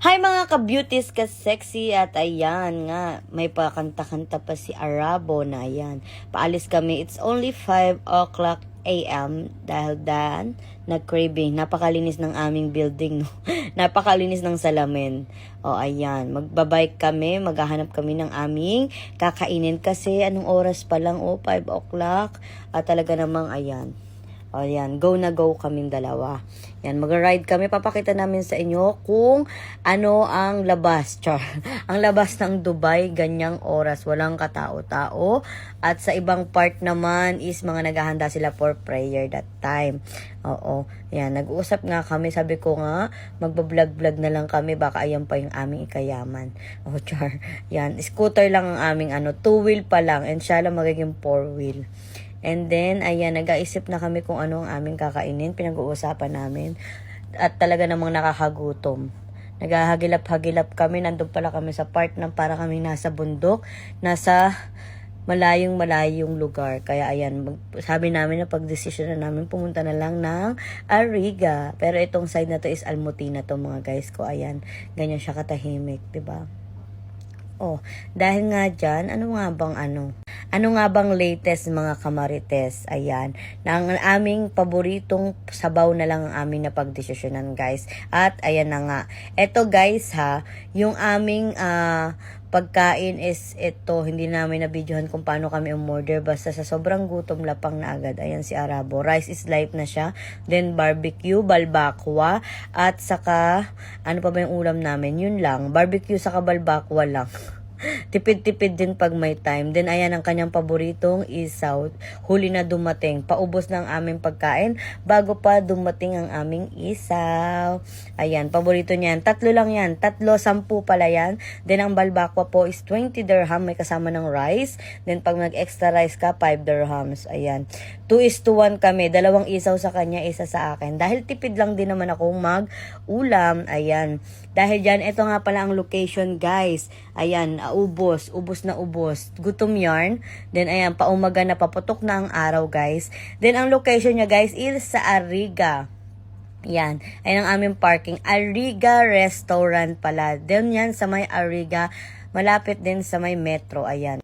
Hi mga ka-beauties, ka-sexy, at ayan nga, may pakanta-kanta pa si Arabo na ayan. Paalis kami, it's only 5 o'clock AM dahil nag-craving. Napakalinis ng aming building, no? Napakalinis ng salamin. O ayan, magbabike kami, maghahanap kami ng aming kakainin kasi anong oras pa lang, 5 o'clock. At talaga namang ayan. O yan, go na go kaming dalawa. Yan, mag-ride kami. Papakita namin sa inyo kung ano ang labas. Char. Ang labas ng Dubai, ganyang oras. Walang katao-tao. At sa ibang part naman is mga naghahanda sila for prayer that time. Oo. Yan, nag-uusap nga kami. Sabi ko nga, magbablog-vlog na lang kami. Baka ayan pa yung aming ikayaman. Oh, char. Yan, scooter lang ang aming 2-wheel pa lang. And siya lang magiging 4-wheel. And then, ayan, nag-aisip na kami kung ano ang aming kakainin. Pinag-uusapan namin. At talaga namang nakakagutom. Naghahagilap-hagilap kami. Nandun pala kami sa part ng para kami nasa bundok. Nasa malayong lugar. Kaya ayan, sabi namin na pag-desisyon na namin, pumunta na lang ng Ariga. Pero itong side na to is Almutina to mga guys ko. Ayan, ganyan siya katahimik, diba? Oh, dahil nga dyan, ano nga bang latest mga kamarites? Ayan, na ang aming paboritong sabaw na lang ang aming napagdesisyonan guys. At ayan na nga. Eto guys ha, yung aming pagkain is ito. Hindi namin na-videohan kung paano kami umorder. Basta sa sobrang gutom lapang na agad. Ayan si Arabo. Rice is life na siya. Then barbecue, balbakwa. At saka, ano pa ba yung ulam namin? Yun lang. Barbecue saka balbakwa lang. Tipid-tipid din pag may time. Then ayan ang kanyang paboritong isaw. Huli na dumating. Paubos na ang aming pagkain bago pa dumating ang aming isaw. Ayan, paborito niyan. 3 lang yan. 10 pala yan. Then ang balbakwa po is 20 dirham. May kasama ng rice. Then pag nag-extra rice ka, 5 dirhams. Ayan. 2:1 kami. 2 isaw sa kanya, isa sa akin. Dahil tipid lang din naman akong mag-ulam. Ayan. Dahil dyan, ito nga pala ang location guys. Ayan, ubos na ubos. Gutom yarn. Then ayan, paumaga na paputok na ang araw guys. Then ang location niya guys is sa Ariga. Yan, ayan ang aming parking. Ariga Restaurant pala. Then yan sa may Ariga, malapit din sa may metro. Ayan.